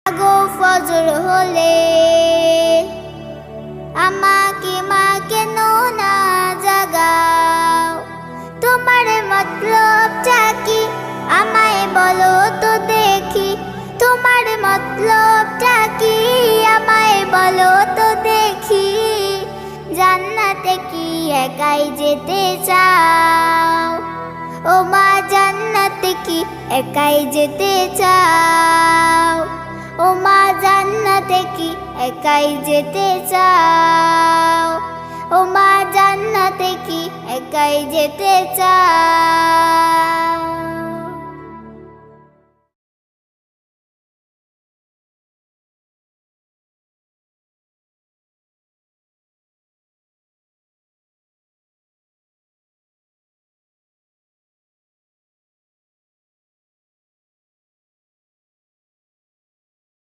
আগো ফজর হলে আমাকে মা কেন না জাগাও? তোমার মতলবটা কি আমায় বলো তো দেখি, তোমার মতলবটা কি আমায় বলো তো দেখি। জান্নাতে কি একাই যেতে চাও? ও মা জান্নাতে কি একাই যেতে চাও? ও মা জান্নাতে কি একাই যেতে চাও? ও মা জান্নাতে কি একাই যেতে চাও?